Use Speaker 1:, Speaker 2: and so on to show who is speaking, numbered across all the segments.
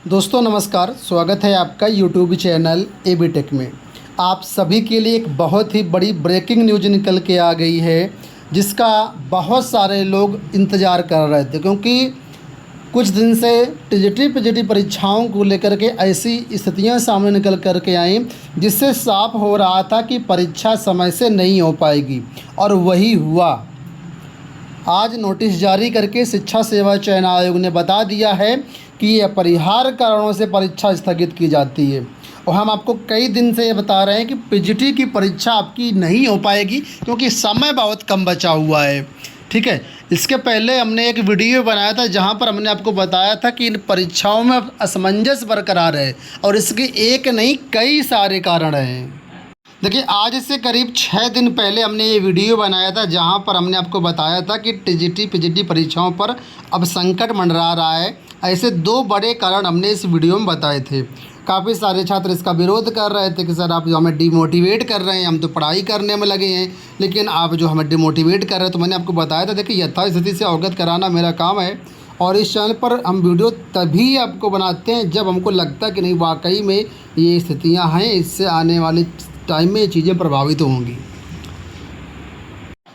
Speaker 1: दोस्तों नमस्कार, स्वागत है आपका यूट्यूब चैनल एबी टेक में। आप सभी के लिए एक बहुत ही बड़ी ब्रेकिंग न्यूज़ निकल के आ गई है, जिसका बहुत सारे लोग इंतज़ार कर रहे थे, क्योंकि कुछ दिन से टीजीटी परीक्षाओं को लेकर के ऐसी स्थितियां सामने निकल कर के आई, जिससे साफ हो रहा था कि परीक्षा समय से नहीं हो पाएगी, और वही हुआ। आज नोटिस जारी करके शिक्षा सेवा चयन आयोग ने बता दिया है कि ये अपरिहार्य कारणों से परीक्षा स्थगित की जाती है। और हम आपको कई दिन से ये बता रहे हैं कि पीजीटी की परीक्षा आपकी नहीं हो पाएगी, क्योंकि समय बहुत कम बचा हुआ है। ठीक है, इसके पहले हमने एक वीडियो बनाया था जहां पर हमने आपको बताया था कि इन परीक्षाओं में असमंजस बरकरार है, और इसके एक नहीं कई सारे कारण हैं। देखिए, आज से करीब 6 दिन पहले हमने ये वीडियो बनाया था जहां पर हमने आपको बताया था कि टीजीटी पीजीटी परीक्षाओं पर अब संकट मंडरा रहा है। ऐसे दो बड़े कारण हमने इस वीडियो में बताए थे। काफ़ी सारे छात्र इसका विरोध कर रहे थे कि सर आप जो हमें डिमोटिवेट कर रहे हैं, हम तो पढ़ाई करने में लगे हैं, लेकिन आप जो हमें डिमोटिवेट कर रहे हैं। तो मैंने आपको बताया था, देखिए यथास्थिति से अवगत कराना मेरा काम है, और इस चैनल पर हम वीडियो तभी आपको बनाते हैं जब हमको लगता है कि नहीं वाकई में ये स्थितियाँ हैं, इससे आने वाले टाइम में ये चीज़ें प्रभावित होंगी।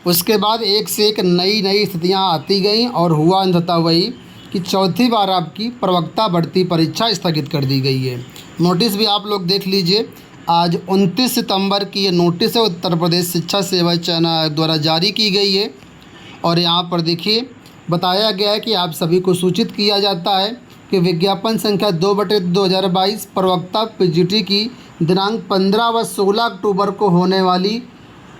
Speaker 1: उसके बाद एक से एक नई स्थितियां आती गईं, और हुआ अंततः वही कि चौथी बार आपकी प्रवक्ता भर्ती परीक्षा स्थगित कर दी गई है। नोटिस भी आप लोग देख लीजिए। आज 29 सितंबर की ये नोटिस है, उत्तर प्रदेश शिक्षा सेवा चयन आयोग द्वारा जारी की गई है। और यहाँ पर देखिए बताया गया है कि आप सभी को सूचित किया जाता है कि विज्ञापन संख्या 2/2022 प्रवक्ता पीजीटी की दिनांक 15 व 16 अक्टूबर को होने वाली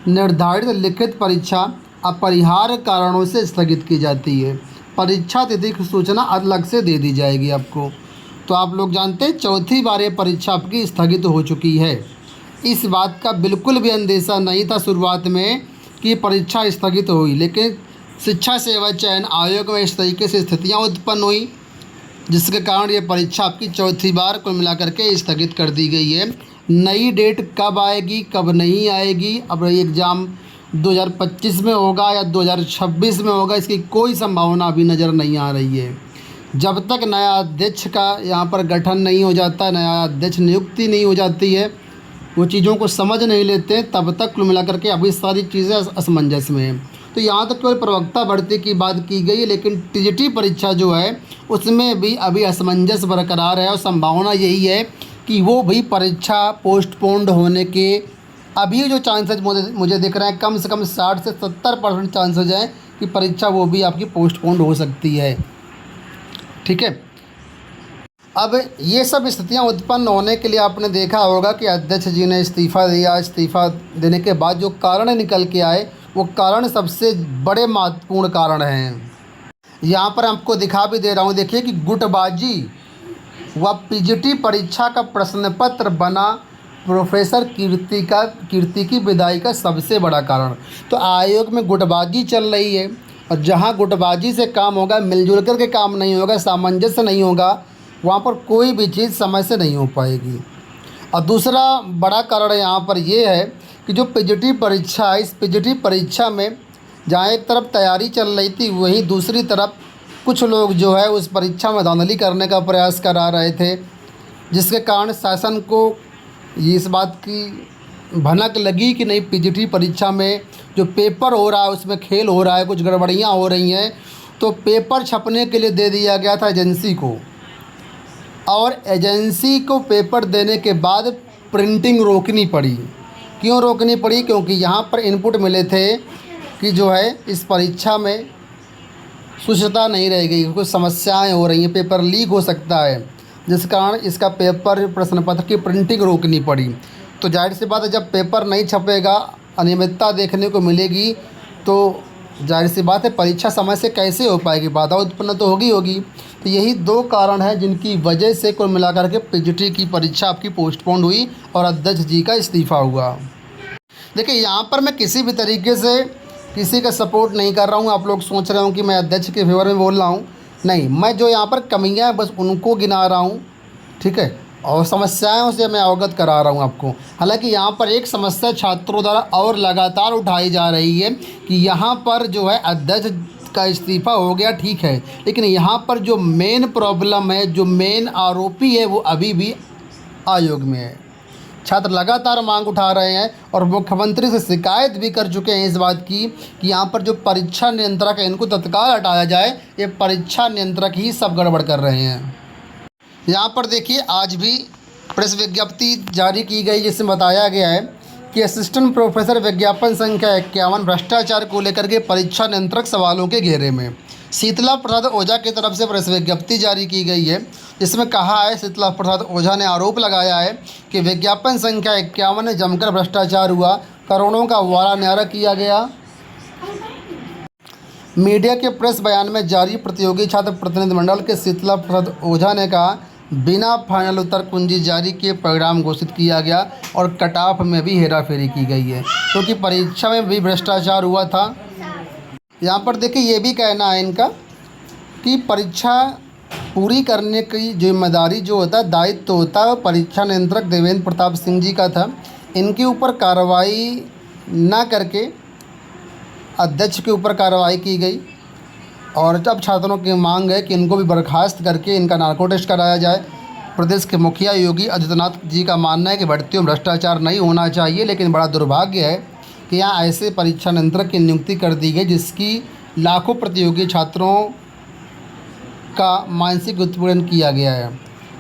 Speaker 1: निर्धारित लिखित परीक्षा अपरिहार्य कारणों से स्थगित की जाती है। परीक्षा तिथि की सूचना अलग से दे दी जाएगी आपको। तो आप लोग जानते हैं चौथी बार ये परीक्षा आपकी स्थगित हो चुकी है। इस बात का बिल्कुल भी अंदेशा नहीं था शुरुआत में कि परीक्षा स्थगित हुई, लेकिन शिक्षा सेवा चयन आयोग में इस तरीके से स्थितियाँ उत्पन्न हुई, जिसके कारण ये परीक्षा आपकी चौथी बार कुल मिलाकर के स्थगित कर दी गई है। नई डेट कब आएगी कब नहीं आएगी, अब ये एग्ज़ाम 2025 में होगा या 2026 में होगा, इसकी कोई संभावना अभी नज़र नहीं आ रही है। जब तक नया अध्यक्ष का यहाँ पर गठन नहीं हो जाता, नया अध्यक्ष नियुक्ति नहीं हो जाती है, वो चीज़ों को समझ नहीं लेते, तब तक कुल मिलाकर के अभी सारी चीज़ें असमंजस में हैं। तो यहाँ तक केवल प्रवक्ता भर्ती की बात की गई है, लेकिन टीजीटी परीक्षा जो है उसमें भी अभी असमंजस बरकरार है, और संभावना यही है कि वो भी परीक्षा पोस्टपोन्ड होने के अभी जो चांसेस मुझे दिख रहे हैं, कम से कम 60 से 70% चांसेज हैं कि परीक्षा वो भी आपकी पोस्टपोन्ड हो सकती है। ठीक है, अब ये सब स्थितियां उत्पन्न होने के लिए आपने देखा होगा कि अध्यक्ष जी ने इस्तीफ़ा दिया। इस्तीफ़ा देने के बाद जो कारण निकल के आए, वो कारण सबसे बड़े महत्वपूर्ण कारण हैं। यहाँ पर आपको दिखा भी दे रहा हूँ, देखिए कि गुटबाजी व पीजीटी परीक्षा का प्रश्न पत्र बना प्रोफेसर कीर्ति की विदाई का सबसे बड़ा कारण। तो आयोग में गुटबाजी चल रही है, और जहाँ गुटबाजी से काम होगा, मिलजुल कर के काम नहीं होगा, सामंजस्य नहीं होगा, वहाँ पर कोई भी चीज़ समय से नहीं हो पाएगी। और दूसरा बड़ा कारण यहाँ पर ये है कि जो पीजीटी परीक्षा है, इस पीजीटी परीक्षा में जहाँ एक तरफ तैयारी चल रही थी, वहीं दूसरी तरफ कुछ लोग जो है उस परीक्षा में धांधली करने का प्रयास करा रहे थे, जिसके कारण शासन को इस बात की भनक लगी कि नहीं, पीजीटी परीक्षा में जो पेपर हो रहा है उसमें खेल हो रहा है, कुछ गड़बड़ियाँ हो रही हैं। तो पेपर छपने के लिए दे दिया गया था एजेंसी को, और एजेंसी को पेपर देने के बाद प्रिंटिंग रोकनी पड़ी। क्यों रोकनी पड़ी? क्योंकि यहाँ पर इनपुट मिले थे कि जो है इस परीक्षा में शुद्धता नहीं रह गई, कुछ समस्याएं हो रही हैं, पेपर लीक हो सकता है, जिस कारण इसका पेपर प्रश्न पत्र की प्रिंटिंग रोकनी पड़ी। तो जाहिर सी बात है, जब पेपर नहीं छपेगा, अनियमितता देखने को मिलेगी, तो जाहिर सी बात है परीक्षा समय से कैसे हो पाएगी, बाधा उत्पन्न तो होगी। तो यही दो कारण हैं जिनकी वजह से कुल मिलाकर के पीजीटी की परीक्षा आपकी पोस्टपोन्ड हुई और अध्यक्ष जी का इस्तीफ़ा हुआ। देखिए, यहाँ पर मैं किसी भी तरीके से किसी का सपोर्ट नहीं कर रहा हूँ। आप लोग सोच रहे हो कि मैं अध्यक्ष के फेवर में बोल रहा हूँ, नहीं, मैं जो यहाँ पर कमियाँ हैं बस उनको गिना रहा हूँ। ठीक है, और समस्याओं से मैं अवगत करा रहा हूँ आपको। हालांकि यहाँ पर एक समस्या छात्रों द्वारा और लगातार उठाई जा रही है कि यहाँ पर जो है अध्यक्ष का इस्तीफ़ा हो गया, ठीक है, लेकिन यहाँ पर जो मेन प्रॉब्लम है, जो मेन आरोपी है, वो अभी भी आयोग में है। छात्र लगातार मांग उठा रहे हैं और मुख्यमंत्री से शिकायत भी कर चुके हैं इस बात की कि यहाँ पर जो परीक्षा नियंत्रक है, इनको तत्काल हटाया जाए। ये परीक्षा नियंत्रक ही सब गड़बड़ कर रहे हैं। यहाँ पर देखिए, आज भी प्रेस विज्ञप्ति जारी की गई जिसमें बताया गया है कि असिस्टेंट प्रोफेसर विज्ञापन संख्या 51 भ्रष्टाचार को लेकर के परीक्षा नियंत्रक सवालों के घेरे में। शीतला प्रसाद ओझा की तरफ से प्रेस विज्ञप्ति जारी की गई है, जिसमें कहा है, शीतला प्रसाद ओझा ने आरोप लगाया है कि विज्ञापन संख्या 51 में जमकर भ्रष्टाचार हुआ, करोड़ों का वारा न्यारा किया गया। मीडिया के प्रेस बयान में जारी प्रतियोगी छात्र प्रतिनिधिमंडल के शीतला प्रसाद ओझा ने कहा, बिना फाइनल उत्तर कुंजी जारी किए परिणाम घोषित किया गया और कट ऑफ में भी हेराफेरी की गई है, क्योंकि परीक्षा में भी भ्रष्टाचार हुआ था। यहाँ पर देखिए, ये भी कहना है इनका कि परीक्षा पूरी करने की जिम्मेदारी जो होता है, दायित्व होता है, परीक्षा नियंत्रक देवेंद्र प्रताप सिंह जी का था। इनके ऊपर कार्रवाई ना करके अध्यक्ष के ऊपर कार्रवाई की गई और जब छात्रों की मांग है कि इनको भी बर्खास्त करके इनका नार्को टेस्ट कराया जाए। प्रदेश के मुखिया योगी आदित्यनाथ जी का मानना है कि भर्तियों में भ्रष्टाचार नहीं होना चाहिए, लेकिन बड़ा दुर्भाग्य है कि यहाँ ऐसे परीक्षा नियंत्रक की नियुक्ति कर दी गई जिसकी लाखों प्रतियोगी छात्रों का मानसिक उत्पीड़न किया गया है।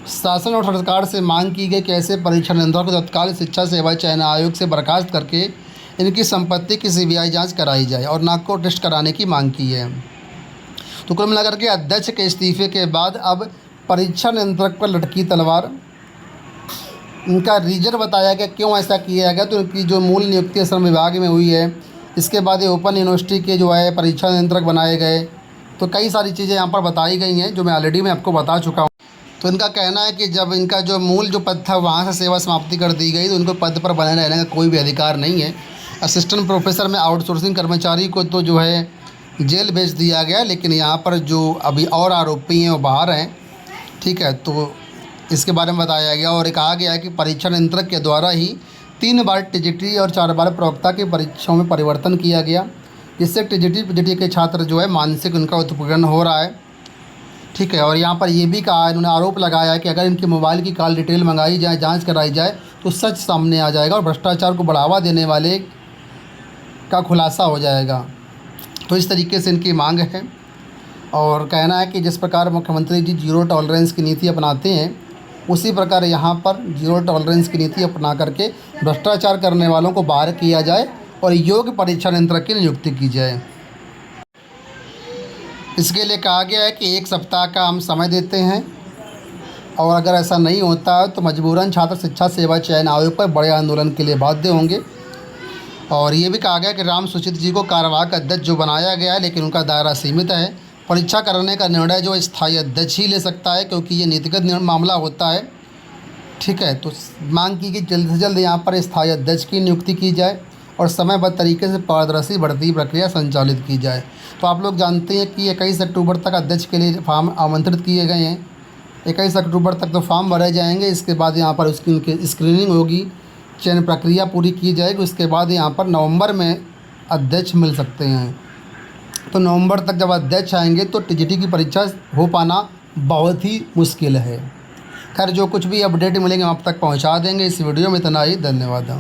Speaker 1: शासन और सरकार से मांग की गई कि ऐसे परीक्षा नियंत्रक को तत्काल शिक्षा सेवा चयन आयोग से बर्खास्त करके इनकी संपत्ति की सीबीआई जांच कराई जाए और नार्को टेस्ट कराने की मांग की है। तो कुल मिलाकर के अध्यक्ष के इस्तीफे के बाद अब परीक्षा नियंत्रक पर लटकी तलवार। इनका रीजन बताया गया क्यों ऐसा किया गया, तो इनकी जो मूल नियुक्ति श्रम विभाग में हुई है, इसके बाद ये ओपन यूनिवर्सिटी के जो है परीक्षा नियंत्रक बनाए गए। तो कई सारी चीज़ें यहाँ पर बताई गई हैं जो मैं ऑलरेडी आपको बता चुका हूँ। तो इनका कहना है कि जब इनका जो मूल जो पद था वहाँ से सेवा समाप्ति कर दी गई, तो उनको पद पर बने रहने का कोई भी अधिकार नहीं है। असिस्टेंट प्रोफेसर में आउटसोर्सिंग कर्मचारी को तो जो है जेल भेज दिया गया, लेकिन यहाँ पर जो अभी और आरोपी हैं वो बाहर हैं, ठीक है। तो इसके बारे में बताया गया और कहा गया है कि परीक्षा नियंत्रक के द्वारा ही 3 बार टीजीटी और 4 बार प्रवक्ता की परीक्षाओं में परिवर्तन किया गया, जिससे टीजीटी के छात्र जो है मानसिक उनका उत्पीड़न हो रहा है, ठीक है। और यहाँ पर ये भी कहा, इन्होंने आरोप लगाया है कि अगर इनके मोबाइल की कॉल डिटेल मंगाई जाए, जांच कराई जाए, तो सच सामने आ जाएगा और भ्रष्टाचार को बढ़ावा देने वाले का खुलासा हो जाएगा। तो इस तरीके से इनकी मांग है और कहना है कि जिस प्रकार मुख्यमंत्री जी जीरो टॉलरेंस की नीति अपनाते हैं, उसी प्रकार यहाँ पर जीरो टॉलरेंस की नीति अपना करके भ्रष्टाचार करने वालों को बाहर किया जाए और योग्य परीक्षा नियंत्रक की नियुक्ति की जाए। इसके लिए कहा गया है कि 1 सप्ताह का हम समय देते हैं और अगर ऐसा नहीं होता है तो मजबूरन छात्र शिक्षा सेवा चयन आयोग पर बड़े आंदोलन के लिए बाध्य होंगे। और ये भी कहा गया कि राम सुचित जी को कार्यवाहक अध्यक्ष जो बनाया गया है, लेकिन उनका दायरा सीमित है। परीक्षा करने का निर्णय जो स्थायी अध्यक्ष ही ले सकता है, क्योंकि ये नीतिगत मामला होता है, ठीक है। तो मांग की कि जल्द से जल्द यहाँ पर स्थायी अध्यक्ष की नियुक्ति की जाए और समयबद्ध तरीके से पारदर्शी भर्ती प्रक्रिया संचालित की जाए। तो आप लोग जानते हैं कि 21 अक्टूबर तक अध्यक्ष के लिए फॉर्म आमंत्रित किए गए हैं। 21 अक्टूबर तक तो फॉर्म भरे जाएंगे, इसके बाद यहाँ पर उसकी उनकी स्क्रीनिंग होगी, चयन प्रक्रिया पूरी की जाएगी। उसके बाद यहाँ पर नवंबर में अध्यक्ष मिल सकते हैं। तो नवंबर तक जब अध्यक्ष आएंगे तो टीजीटी की परीक्षा हो पाना बहुत ही मुश्किल है। खैर, जो कुछ भी अपडेट मिलेंगे हम आप तक पहुँचा देंगे। इस वीडियो में इतना ही, धन्यवाद।